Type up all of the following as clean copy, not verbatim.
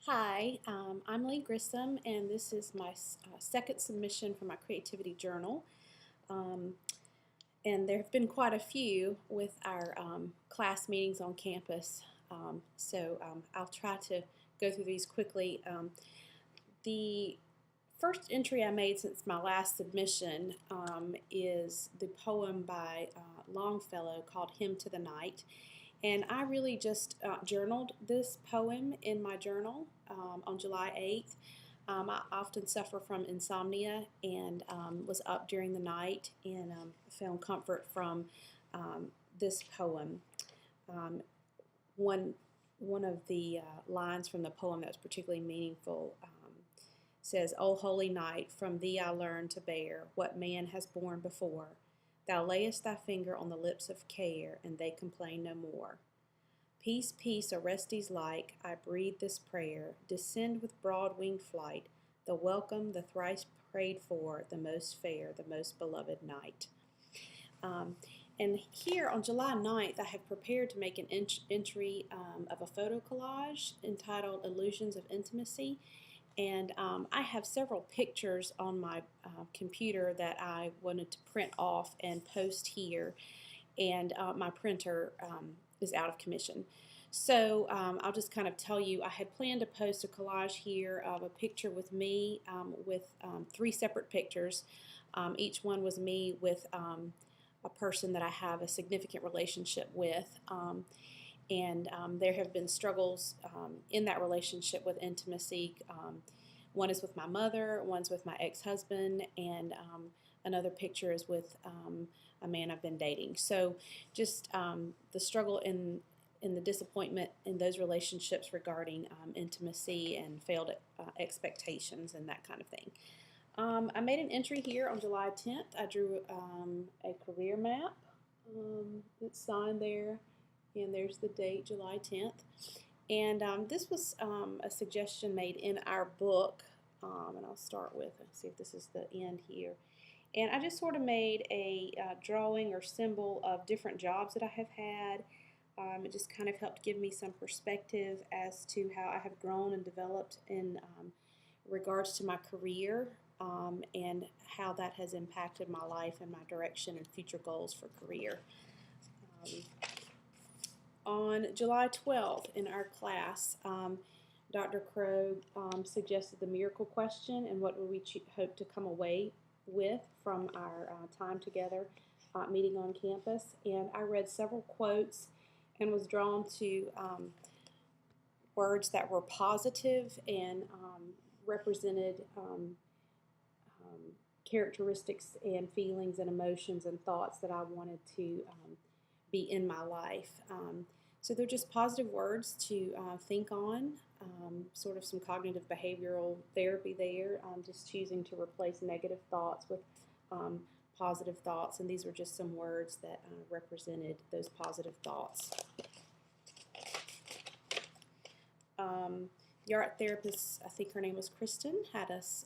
Hi, I'm Lee Grissom, and this is my second submission for my creativity journal. Um, and there have been quite a few with our class meetings on campus, so I'll try to go through these quickly. The first entry I made since my last submission is the poem by Longfellow called Hymn to the Night. And I really just journaled this poem in my journal on July 8th. I often suffer from insomnia and was up during the night and found comfort from this poem. Um, one, one of the lines from the poem that was particularly meaningful says, O holy night, from thee I learn to bear what man has borne before. Thou layest thy finger on the lips of care, and they complain no more. Peace, peace, Orestes like, I breathe this prayer. Descend with broad winged flight, the welcome, the thrice prayed for, the most fair, the most beloved night. And here on July 9th, I have prepared to make an entry of a photo collage entitled Illusions of Intimacy. And I have several pictures on my computer that I wanted to print off and post here. And my printer is out of commission. So I'll just kind of tell you, I had planned to post a collage here of a picture with me with three separate pictures. Each one was me with a person that I have a significant relationship with. And there have been struggles in that relationship with intimacy. One is with my mother, one's with my ex-husband, and another picture is with a man I've been dating. So just the struggle in the disappointment in those relationships regarding intimacy and failed expectations and that kind of thing. I made an entry here on July 10th. I drew a career map. It's signed there, and there's the date, July 10th. And this was a suggestion made in our book, and I'll start with, let's see if this is the end here. And I just sort of made a drawing or symbol of different jobs that I have had. It just kind of helped give me some perspective as to how I have grown and developed in regards to my career and how that has impacted my life and my direction and future goals for career. On July 12th in our class, Dr. Crow suggested the miracle question and what would we hope to come away with from our time together meeting on campus. And I read several quotes and was drawn to words that were positive and represented characteristics and feelings and emotions and thoughts that I wanted to be in my life. So they're just positive words to think on, sort of some cognitive behavioral therapy there, just choosing to replace negative thoughts with positive thoughts, and these were just some words that represented those positive thoughts. The art therapist, I think her name was Kristen, had us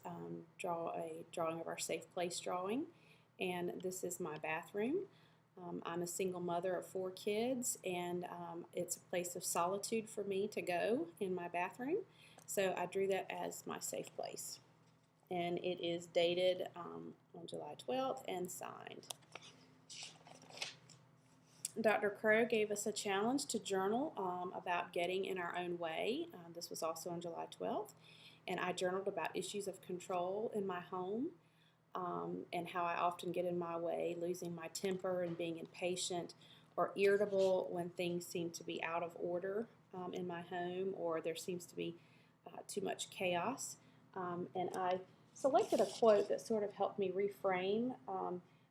draw a drawing of our safe place drawing, and this is my bathroom. I'm a single mother of 4 kids, and it's a place of solitude for me to go in my bathroom, so I drew that as my safe place. And it is dated on July 12th and signed. Dr. Crow gave us a challenge to journal about getting in our own way. This was also on July 12th. And I journaled about issues of control in my home and how I often get in my way, losing my temper and being impatient or irritable when things seem to be out of order in my home or there seems to be too much chaos. And I selected a quote that sort of helped me reframe.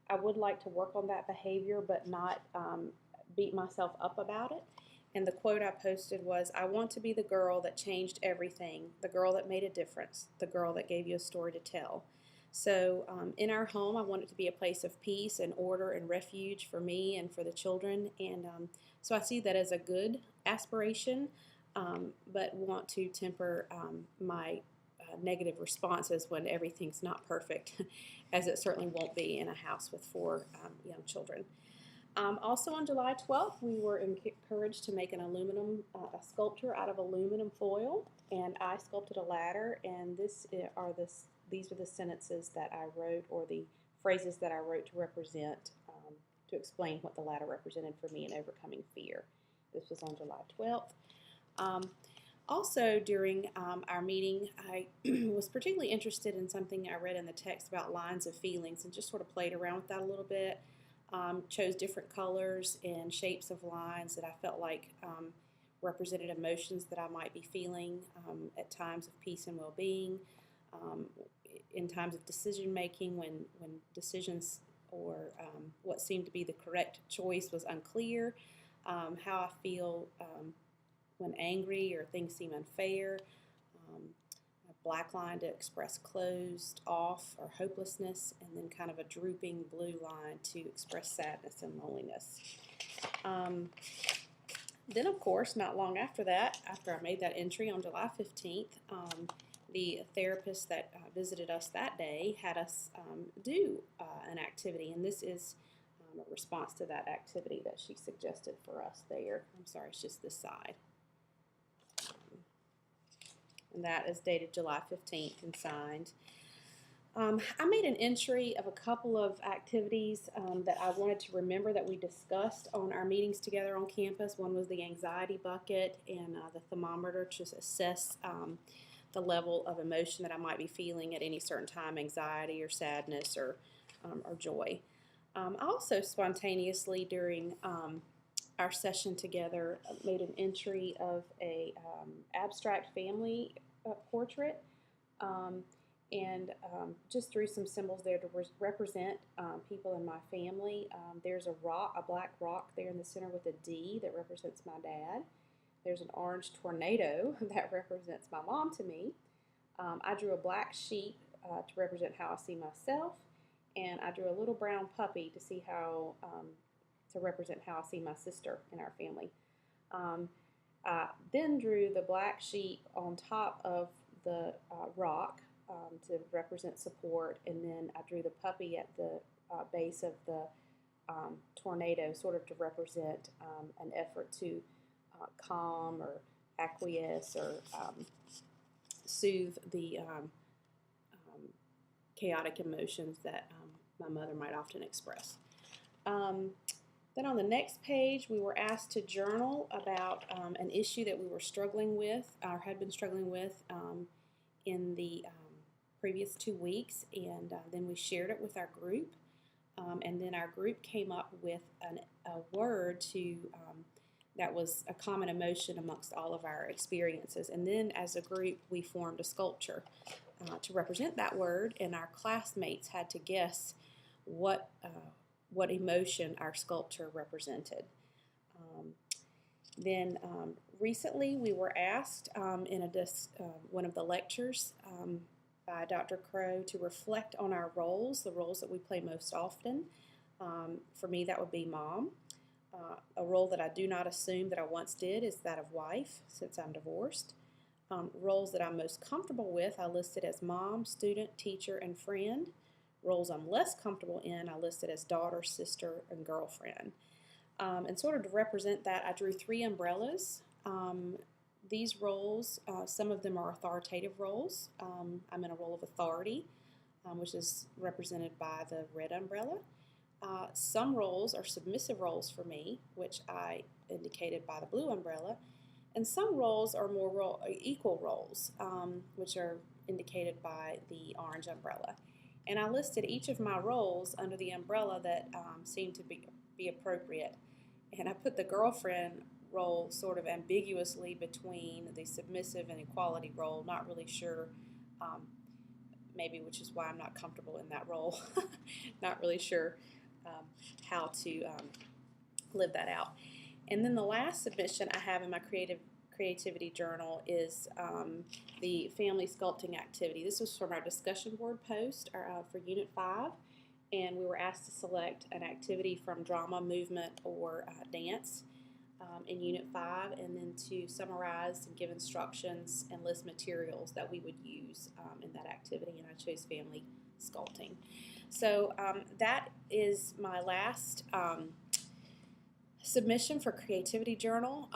I would like to work on that behavior but not beat myself up about it. And the quote I posted was, I want to be the girl that changed everything, the girl that made a difference, the girl that gave you a story to tell. So in our home, I want it to be a place of peace and order and refuge for me and for the children. And so I see that as a good aspiration, but want to temper my negative responses when everything's not perfect, as it certainly won't be in a house with 4 young children. Also on July 12th, we were encouraged to make an aluminum a sculpture out of aluminum foil, and I sculpted a ladder. And these are the sentences that I wrote, or the phrases that I wrote to represent, to explain what the ladder represented for me in overcoming fear. This was on July 12th. Also, during our meeting, I was particularly interested in something I read in the text about lines of feelings, and just sort of played around with that a little bit. Chose different colors and shapes of lines that I felt like represented emotions that I might be feeling at times of peace and well-being, in times of decision making when decisions or what seemed to be the correct choice was unclear, how I feel when angry or things seem unfair, a black line to express closed, off, or hopelessness, and then kind of a drooping blue line to express sadness and loneliness. Then, of course, not long after that, after I made that entry on July 15th, the therapist that visited us that day had us do an activity, and this is a response to that activity that she suggested for us there. I'm sorry, it's just this side. And that is dated July 15th and signed. I made an entry of a couple of activities that I wanted to remember that we discussed on our meetings together on campus. One was the anxiety bucket and the thermometer to assess the level of emotion that I might be feeling at any certain time, anxiety or sadness or joy. I also spontaneously during our session together made an entry of a abstract family portrait, and just drew some symbols there to represent people in my family. There's a black rock there in the center with a D that represents my dad. There's an orange tornado that represents my mom to me. I drew a black sheep to represent how I see myself, and I drew a little brown puppy to see how to represent how I see my sister in our family. I then drew the black sheep on top of the rock to represent support, and then I drew the puppy at the base of the tornado, sort of to represent an effort to calm or acquiesce or soothe the chaotic emotions that my mother might often express. Then on the next page, we were asked to journal about an issue that we were struggling with, or had been struggling with in the previous 2 weeks, and then we shared it with our group, and then our group came up with a word that was a common emotion amongst all of our experiences, and then as a group we formed a sculpture to represent that word, and our classmates had to guess what emotion our sculpture represented. Then recently we were asked in one of the lectures by Dr. Crow to reflect on our roles, the roles that we play most often. For me, that would be mom. A role that I do not assume that I once did is that of wife, since I'm divorced. Roles that I'm most comfortable with, I listed as mom, student, teacher, and friend. Roles I'm less comfortable in, I listed as daughter, sister, and girlfriend. And sort of to represent that, I drew 3 umbrellas. These roles, some of them are authoritative roles. I'm in a role of authority, which is represented by the red umbrella. Some roles are submissive roles for me, which I indicated by the blue umbrella. And some roles are more equal roles, which are indicated by the orange umbrella. And I listed each of my roles under the umbrella that seemed to be appropriate. And I put the girlfriend role sort of ambiguously between the submissive and equality role, not really sure, maybe which is why I'm not comfortable in that role, not really sure how to live that out. And then the last submission I have in my creativity journal is the family sculpting activity. This was from our discussion board post for Unit 5, and we were asked to select an activity from drama, movement, or dance in Unit 5, and then to summarize and give instructions and list materials that we would use in that activity, and I chose family sculpting. So that is my last submission for Creativity Journal.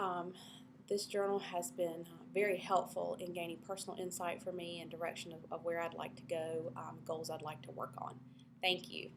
This journal has been very helpful in gaining personal insight for me and direction of where I'd like to go, goals I'd like to work on. Thank you.